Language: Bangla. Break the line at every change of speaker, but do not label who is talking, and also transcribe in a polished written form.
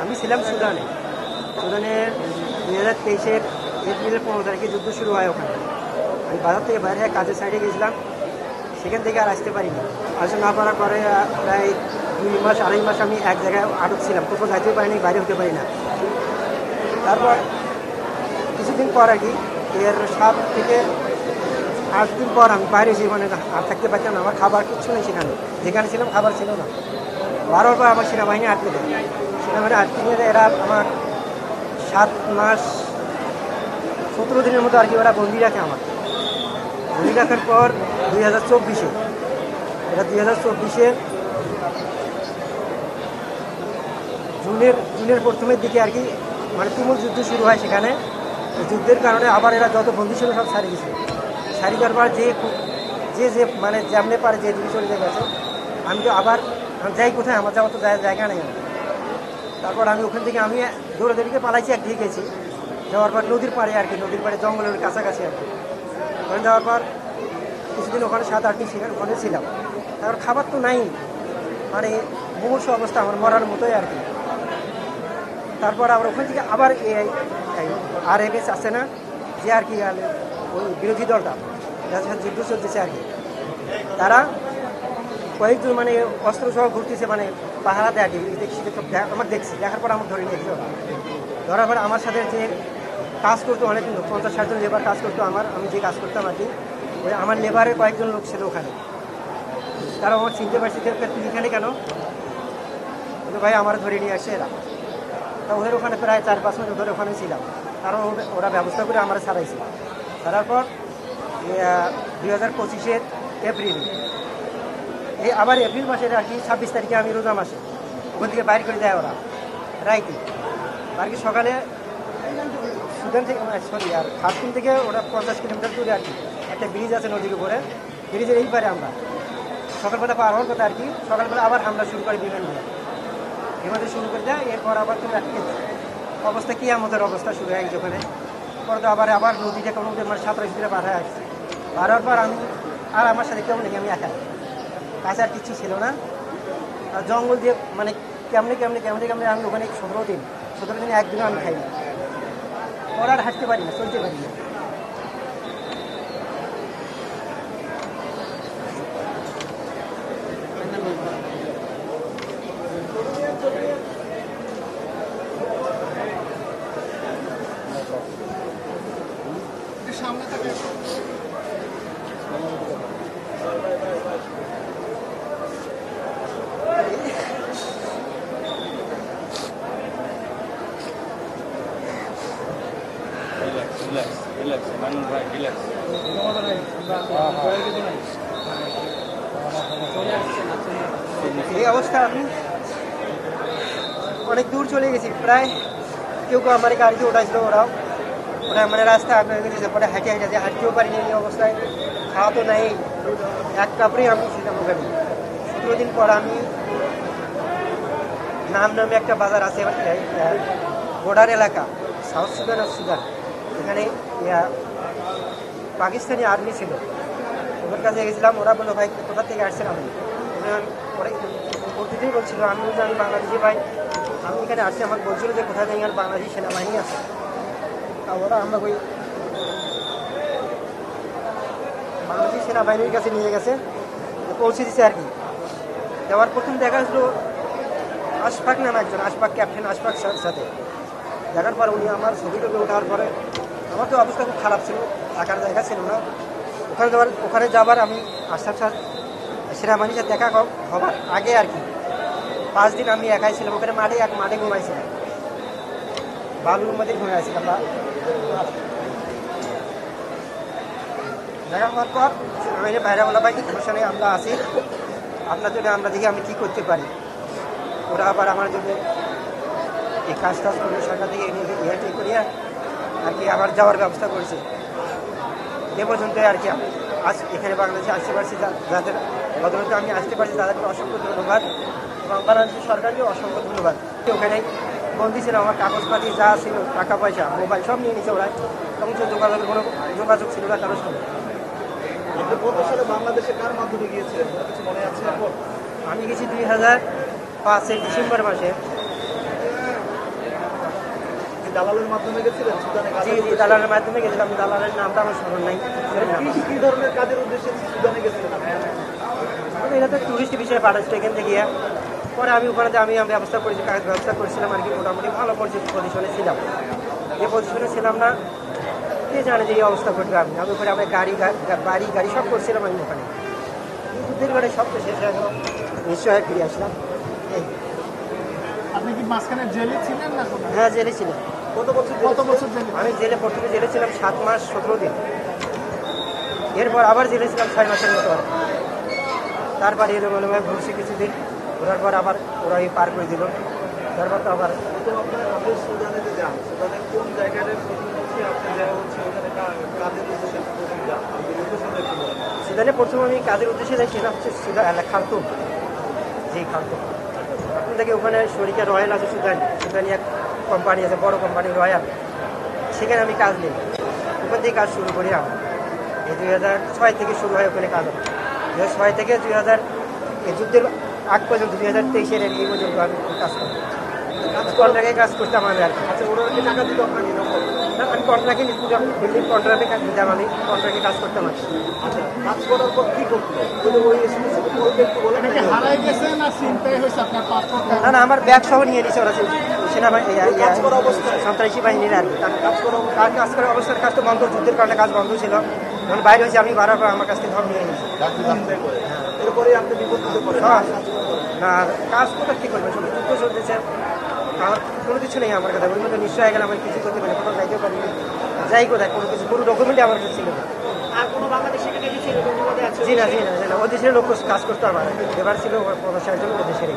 আমি ছিলাম সুদানে। সুদানের 2023-এর এপ্রিলের 15 তারিখে যুদ্ধ শুরু হয় ওখানে। আমি বাজার থেকে বাইরে হয়ে কাজের সাইডে গেছিলাম, সেখান থেকে আর আসতে পারিনি। আসতে না পারার পরে প্রায় 2 মাস 2.5 মাস আমি এক জায়গায় আটক ছিলাম, কোথাও যাইতে পারিনি, বাইরে হতে পারি না। তারপর কিছুদিন পর আর কি, এর 7 থেকে 8 দিন পর আমি বাইরে এসে মানে আর থাকতে পারতাম না। আমার খাবার কিচ্ছু নেই সেখানে, যেখানে ছিলাম খাবার ছিল না। বারবার পর আমার সেনাবাহিনী আটকে দেয়। সেনাবাহিনী আটকে নিয়ে এরা আমার 7 মাস 17 দিনের মতো আর কি ওরা বন্দি রাখে আমার। বন্দি রাখার পর 2024-এ, এটা 2024-এ জুনের প্রথমের দিকে আর কি মানে তুমুল যুদ্ধ শুরু হয় সেখানে। যুদ্ধের কারণে আবার এরা যত বন্দী ছিল সব সারিয়ে গেছে। সারি দেওয়ার পর যে মানে যেমনে পারে যে দিকে চলে গেছে। আমি তো আবার যাই কোথায়, আমার যাওয়ার তো জায়গা নেই। তারপর আমি ওখান থেকে আমি দৌড়াদৌড়িকে পালাইছি, একদিকে গেছি। যাওয়ার পর নদীর পাড়ে আর কি, নদীর পাড়ে জঙ্গলের কাছাকাছি আর কি। ওখানে যাওয়ার পর কিছুদিন ওখানে 7-8 দিন সেখানে ওখানে ছিলাম। তারপর খাবার তো নাই, মানে মুমূর্ষু অবস্থা, আমার মরার মতোই আর কি। তারপর আবার ওখান থেকে আবার আর এগেছে আসছে না, যে আর কি ওই বিরোধী দলটা যার সাথে যুদ্ধ চলতেছে আর কি, তারা কয়েকজন মানে অস্ত্র সহ ঘুরতেছে, মানে পাহারা দেয় আর কি। দেখছি, আমার দেখছি, দেখার পর আমার ধরে নিয়েছিল। ধরার পর আমার সাথে যে কাজ করতো অনেক 50-60 জন লেবার কাজ করতো আমি যে কাজ করতাম আর কি, ওই আমার লেবারের কয়েকজন লোক ছিল ওখানে। তারা আমার চিনতে পারছি, তুই এখানে কেন? ভাই আমার ধরে নিয়ে আসছে এরা। তা ওদের ওখানে প্রায় 4-5 মাস ধরে ওখানে ছিলাম। তারও ওরা ব্যবস্থা করে আমরা ছাড়াইছি। ছাড়ার পর 2025-এর এপ্রিল, আবার এপ্রিল মাসের আর কি 26 তারিখে আমি রোজা মাসে ওখান থেকে বাইর করে দেয় ওরা রাইতে। আর কি সকালে সুদান থেকে আর খার্তুম থেকে ওরা 50 কিলোমিটার দূরে আর কি একটা ব্রিজ আছে নদীর উপরে, ব্রিজের এই পারে আমরা সকালবেলা পার হওয়ার কথা আর কি। সকালবেলা আবার হামলা শুরু করে বিমানে শুরু করে দেয়। এরপর আবার তো অবস্থা কি আমাদের অবস্থা শুরু হয়ে গেছে ওখানে। পরে তো আবার নদীটা কোনো মানে 17 দিনে পার হয়ে আসছে। পার হওয়ার পর আমি আর আমার সাথে কেমন নাকি আমি একা, কাছে আর কিচ্ছু ছিল না। আর জঙ্গল দিয়ে মানে কেমনে আমি ওখানে 17 দিন একদিনও আমি খাই না। পরে আর হাঁটতে পারি না, চলতে পারি না। এই অবস্থা আমি অনেক দূর চলে গেছি, প্রায় কেউ আমার গাড়িতে ওঠাইছিল, ওরা মানে রাস্তায় আপনার গেছে। পরে হাঁটতেও পারিনি এই অবস্থায়, খাওয়া তো নেই, এক কাপড়েই আমি ছিলাম ওখানে। 17 দিন পর আমি নামে একটা বাজার আছে বর্ডার এলাকা, সাউথ সুদান আর সুদান, এখানে পাকিস্তানি আর্মি ছিল, ওদের কাছে গেছিলাম। ওরা বললো ভাই কোথা থেকে আসছেন আপনি? প্রতিদিনই বলছিল আমি বাংলাদেশি ভাই, আমি এখানে আসছি। আমাকে বলছিল যে কোথায় থেকে আর বাংলাদেশি সেনাবাহিনী আছে। তা ওরা আমরা ওই বাংলাদেশি সেনাবাহিনীর কাছে নিয়ে গেছে, পৌঁছে দিচ্ছে আর কি। যাওয়ার প্রথম দেখা আসলো আশফাক নামে একজন, ক্যাপ্টেন আশফাক সাথে দেখার পর উনি আমার ছবিটা ওঠার পরে আমার তো অবস্থা খুব খারাপ ছিল, থাকার জায়গা ছিল না। ওখানে যাবার আমি আশফাক সেনাবাহিনীর সাথে দেখা হবার আগে আর কি 5 দিন আমি একাই ছিলাম ওখানে। মাঠে ঘুমাইছিলাম, বালুর মধ্যে ঘুমাইছিলাম। দেখা হওয়ার পর আমি বাইরে বলা ভাই সমস্যা নেই, আমরা আছি আপনার জন্য, আমরা দেখি আমি কী করতে পারি। ওরা আবার আমার জন্য এই কাজ করে সরকার থেকে ইয়ে করিয়া আর কি আবার যাওয়ার ব্যবস্থা করেছে। এ পর্যন্ত আর কি আজ এখানে বাংলাদেশে আসতে পারছি, যাদের বদলতে আমি আসতে পারছি তাদেরকে অসংখ্য ধন্যবাদ, এবং বাংলাদেশের সরকারকে অসংখ্য ধন্যবাদ। ওখানে বন্দি ছিল, আমার কাগজপাতি যা ছিল, টাকা পয়সা মোবাইল সব নিয়ে নিচ্ছে ওরা, তখন যোগাযোগের কোনো যোগাযোগ ছিল না কারোর সঙ্গে।
বাংলাদেশে কার মাধ্যমে গিয়েছিলেন কিছু মনে আছে?
আমি গেছি 2005-এর ডিসেম্বর মাসে।
দালালের মাধ্যমে গেছিলেন সুদানে
জি
কাজের
জি
উদ্দেশ্যে?
দালালের মাধ্যমে গেছিলাম, দালালের নামটা আমার স্মরণ নাই।
কি ধরনের কাজের উদ্দেশ্যে সুদানে গেছিলেন আপনি?
এটা তো টুরিস্ট বিষয়ে পাঠাচ্ছিল এখান থেকে গিয়ে। পরে আমি ওখানে আমি ব্যবস্থা করেছি, কাজ ব্যবস্থা করেছিলাম আর কি, মোটামুটি ভালো পজিশনে ছিলাম। যে পজিশনে ছিলাম না, কে জানে যে এই অবস্থা করবে। আমি ওখানে আমার বাড়ি গাড়ি সব করছিলাম আমি ওখানে। যুদ্ধের ঘরে সব তো শেষ হয়ে গেল, নিশ্চয় ফিরে আসলাম। এই
আপনি কি মাঝখানে জেলে ছিলেন না কোনো?
হ্যাঁ, জেলে ছিলাম।
কত বছর
কত বছর জেলে?
আমি প্রথমে জেলে ছিলাম 7 মাস 17 দিন। এরপর আবার জেলে ছিলাম 6 মাসের মতো। তারপর এলোমেলোভাবে ঘুরছি কিছুদিন, ঘোরার পর আবার ওরা পার করে দিল। তারপর তো আবার
প্রথম আপনি সুদানে যে যান, সুদানে কোন জায়গাটা প্রথম হচ্ছে আপনি যাওয়া হচ্ছে ওখানে কাজের উদ্দেশ্যে প্রথম যান, আপনি লোকেশনটা একটু বলেন।
সুদানে প্রথম আমি কাজের উদ্দেশ্যে যাই, সেটা হচ্ছে খার্তুম। জি, খার্তুম। খার্তুম থেকে ওখানে শরিকা রয়্যাল আছে, সুদানি এক কোম্পানি আছে, বড় কোম্পানি রয়্যাল। সেখানে আমি কাজ নিই, ওখান থেকে কাজ শুরু করি। আমি এই 2006 থেকে শুরু হয় ওখানে কাজ। 2006 থেকে 2000 যুদ্ধের আগ পর্যন্ত 2023-এর এই পর্যন্ত আমি কাজ করি। কন্ট্রাক্টে কাজ করতাম আমি আর কি।
আচ্ছা, ওরা কি টাকা দিত আপনাকে নকল?
না, আমি কন্ট্রাক্টে বিল্ডিং কন্ট্রাক্টে কাজ দিতাম, আমি কন্ট্রাক্টে কাজ করতাম আর কি।
আচ্ছা, কাজ করার পর কি করতেন? ওই স্পেসিফিক বলতে একটু বলেন
আপনি কি
না।
হারাই গেছেন না চিন্তাই হয়েছে আপনার পাসপোর্ট?
না না, আমার ব্যাগ সহ নিয়ে নিচ্ছে ওরা,
কাজ করা অবস্থায়?
সন্ত্রাসী বাহিনীর আর কি।
কাজ করা
কাজ করার অবস্থার কাজ তো বন্ধ, যুদ্ধের কারণে কাজ বন্ধ ছিল। যখন বাইরে হয়েছে আমি বারবার আমার কাছ থেকে ধর নিয়ে নিয়েছি।
এরপরে আপনি বিপত্তিতে পড়েন।
হ্যাঁ। না, কাজ কোথা কী করবে, সব যুদ্ধ চলতেছে, আমার কোনো কিছু নেই আমার কাছে। ওই মধ্যে নিশ্চয় হয়ে গেলে আমি কিছু করতে পারি, কোথাও যাইতেও পারি, যাই কোথায় কোনো কিছু, কোনো ডকুমেন্টই আমার কাছে ছিল না।
আর কোনো বাংলাদেশি এখানে এসেছিল?
জি না, ওই দেশের লোক কাজ করতো আমার, এবার ছিল প্রবাসী একজন ওই দেশের।